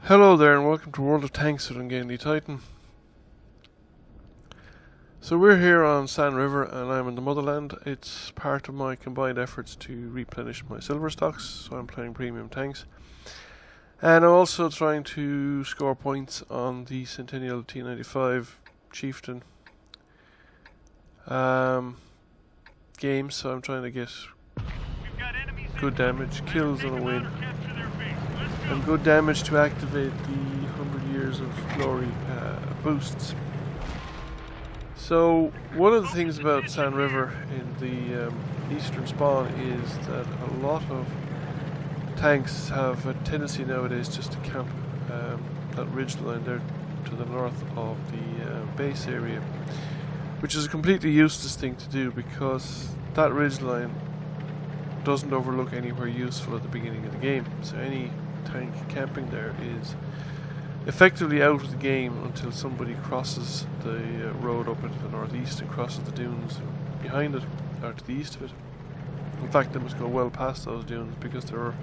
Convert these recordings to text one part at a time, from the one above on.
Hello there and welcome to World of Tanks with Motherland Titan. So we're here on Sand River and I'm in the Motherland. It's part of my combined efforts to replenish my silver stocks, so I'm playing premium tanks. And I'm also trying to score points on the Centennial T54 Chieftain game, so I'm trying to get good damage, kills and a win. And good damage to activate the 100 Years of Glory boosts. So one of the things about Sand River in the eastern spawn is that a lot of tanks have a tendency nowadays just to camp that ridge line there to the north of the base area, which is a completely useless thing to do because that ridge line doesn't overlook anywhere useful at the beginning of the game. So any tank camping there is effectively out of the game until somebody crosses the road up into the northeast and crosses the dunes behind it, or to the east of it. In fact, they must go well past those dunes because there are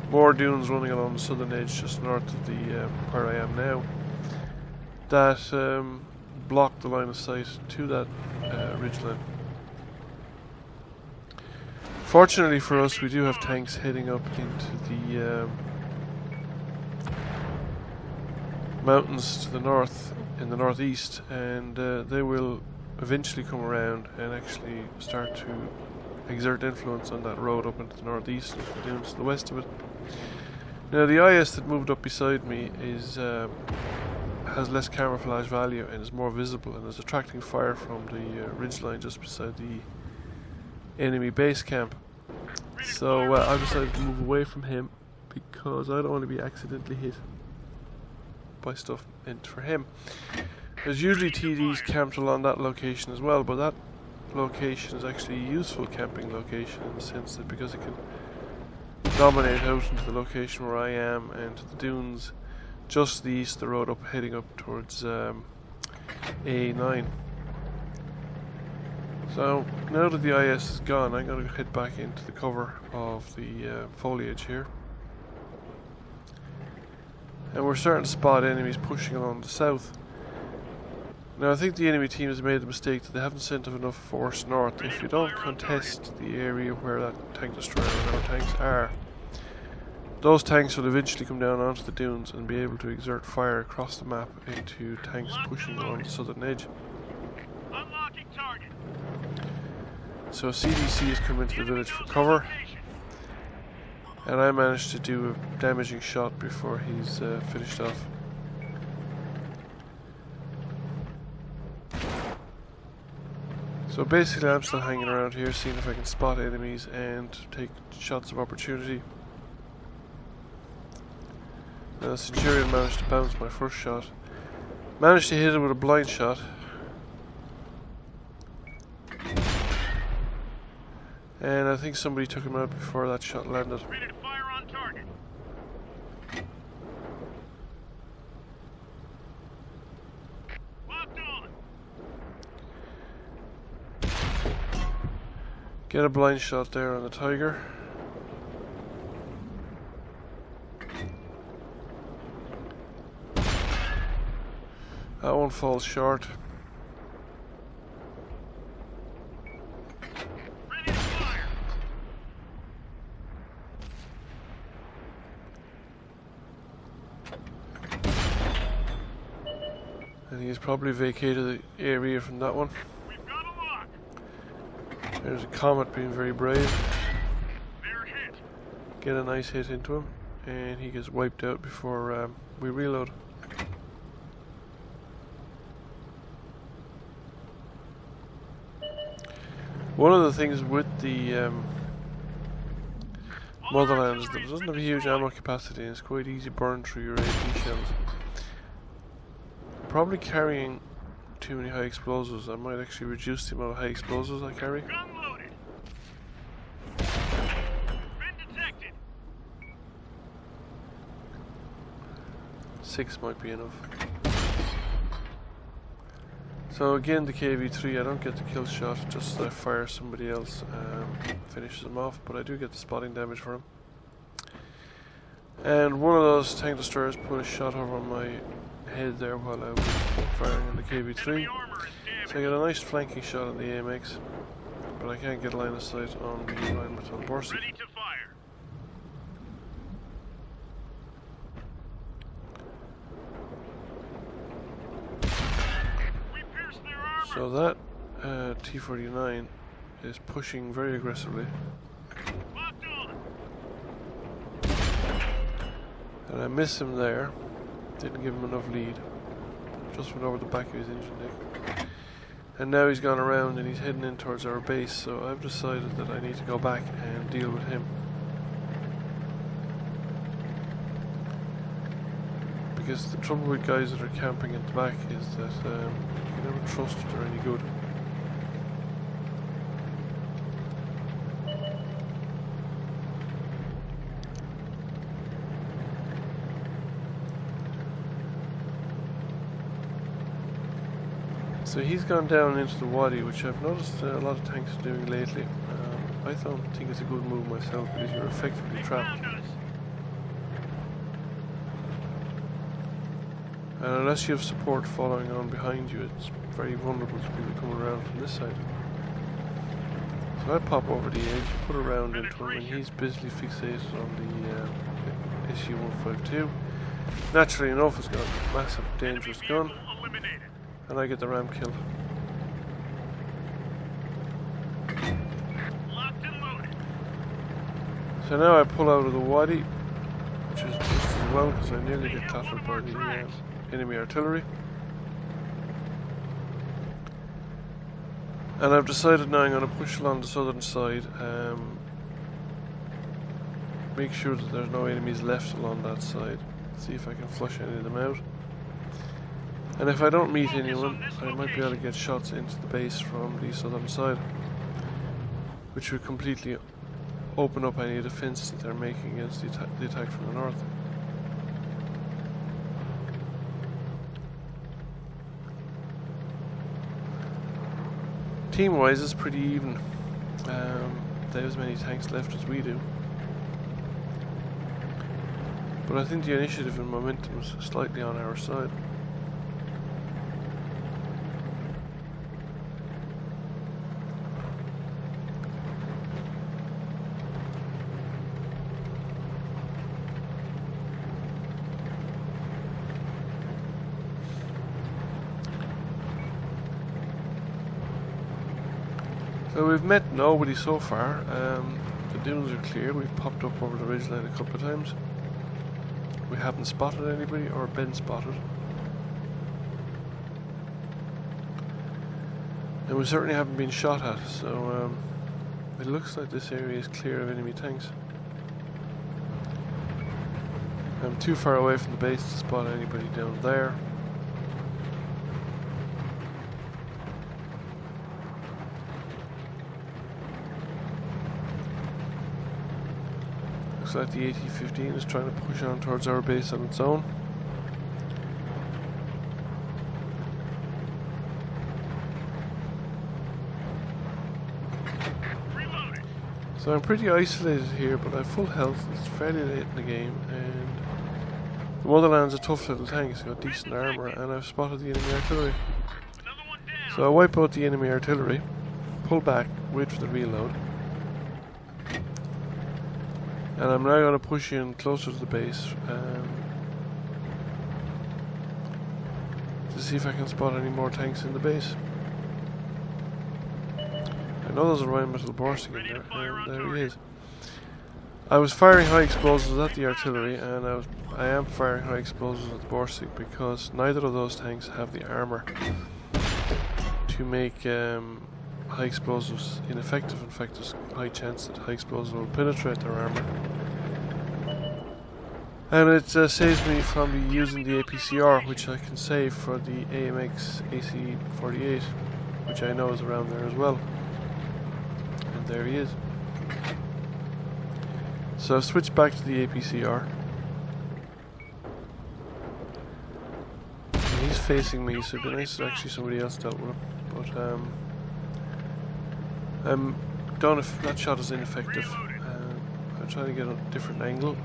more dunes running along the southern edge just north of the where I am now that block the line of sight to that ridgeline. Fortunately for us, we do have tanks heading up into the mountains to the north, in the northeast, and they will eventually come around and actually start to exert influence on that road up into the northeast and the dunes to the west of it. Now the IS that moved up beside me is has less camouflage value and is more visible and is attracting fire from the ridgeline just beside the enemy base camp. So I've decided to move away from him because I don't want to be accidentally hit by stuff meant for him. There's usually TDs camped along that location as well, but that location is actually a useful camping location in the sense that because it can dominate out into the location where I am and to the dunes just to the east of the road up heading up towards A9. So now that the IS is gone, I'm going to head back into the cover of the foliage here. And we're starting to spot enemies pushing along the south. Now I think the enemy team has made the mistake that they haven't sent enough force north. If you don't contest the area where that tank destroyer and our tanks are, those tanks will eventually come down onto the dunes and be able to exert fire across the map into tanks pushing along the southern edge. So CDC has come into the village for cover, and I managed to do a damaging shot before he's finished off. So basically I'm still hanging around here seeing if I can spot enemies and take shots of opportunity. Now the Centurion managed to bounce my first shot. Managed to hit him with a blind shot. And I think somebody took him out before that shot landed. Ready to fire on target. Locked on. Get a blind shot there on the Tiger. That one falls short. And he's probably vacated the area from that one. We've got a lock. There's a Comet being very brave. They're hit. Get a nice hit into him, and he gets wiped out before we reload. One of the things with the Motherland is that it doesn't have a huge ammo capacity and it's quite easy to burn through your AP shells. Probably carrying too many high explosives. I might actually reduce the amount of high explosives I carry. Gun loaded. Been detected. 6 might be enough. So again, the KV-3, I don't get the kill shot, just I fire somebody else finishes him off, but I do get the spotting damage for him. And one of those tank destroyers put a shot over my head there while I was firing on the KB3. So I got a nice flanking shot on the AMX, but I can't get line of sight on the Rheinmetall Borsig. Ready to fire. We pierced their armor. So that T49 is pushing very aggressively. Locked on. And I miss him there. Didn't give him enough lead. Just went over the back of his engine deck. And now he's gone around and he's heading in towards our base, so I've decided that I need to go back and deal with him. Because the trouble with guys that are camping at the back is that you can never trust if they're any good. So he's gone down into the wadi, which I've noticed a lot of tanks are doing lately. I don't think it's a good move myself because you're effectively trapped. Found us. And unless you have support following on behind you, it's very vulnerable to people coming around from this side. So I pop over the edge, put a round into him, and he's busily fixated on the SU-152. Naturally enough, he's got a massive, dangerous gun. Eliminated. And I get the ram kill. Locked and loaded. So now I pull out of the wadi, which is just as well because I nearly get clattered by the enemy artillery. And I've decided now I'm going to push along the southern side, make sure that there's no enemies left along that side, see if I can flush any of them out. And if I don't meet anyone, I might be able to get shots into the base from the southern side, which would completely open up any defense that they're making against the attack from the north. Team-wise, it's pretty even. They have as many tanks left as we do. But I think the initiative and momentum is slightly on our side. So we've met nobody so far. The dunes are clear. We've popped up over the ridgeline a couple of times. We haven't spotted anybody or been spotted. And we certainly haven't been shot at, so it looks like this area is clear of enemy tanks. I'm too far away from the base to spot anybody down there. Looks like the AT-15 is trying to push on towards our base on its own. Reloading. So I'm pretty isolated here, but I have full health. It's fairly late in the game, and the Motherland's a tough little tank. It's got decent armour, and I've spotted the enemy artillery. Another one down. So I wipe out the enemy artillery, pull back, wait for the reload. And I'm now going to push in closer to the base to see if I can spot any more tanks in the base. I know there's a Rheinmetall Borsig in there, and there he is. I was firing high explosives at the artillery, and I am firing high explosives at the Borsig because neither of those tanks have the armour to make high explosives ineffective. In fact, there's a high chance that high explosives will penetrate their armour. And it saves me from using the APCR, which I can save for the AMX AC-48, which I know is around there as well. And there he is. So I've switched back to the APCR. And he's facing me, so it'd be nice if actually somebody else dealt with him. But that shot is ineffective. I'm trying to get a different angle.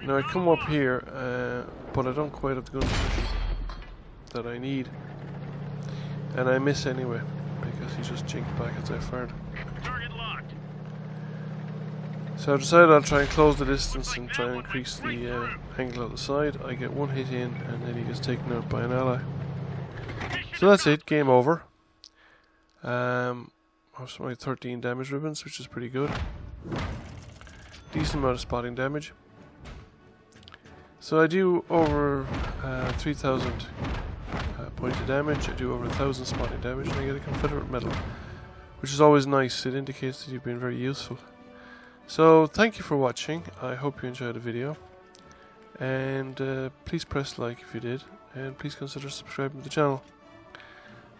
Now I come up here, but I don't quite have the gun position that I need. And I miss anyway, because he just jinked back as I fired. Target locked. So I decided I'll try and close the distance and try and increase the angle of the side. I get one hit in, and then he gets taken out by an ally. So that's it, game over. I've only 13 damage ribbons, which is pretty good. Decent amount of spotting damage. So I do over 3,000 points of damage, I do over 1,000 spotting damage, and I get a Confederate medal, which is always nice. It indicates that you've been very useful. So thank you for watching. I hope you enjoyed the video, and please press like if you did, and please consider subscribing to the channel.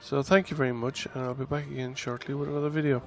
So thank you very much, and I'll be back again shortly with another video.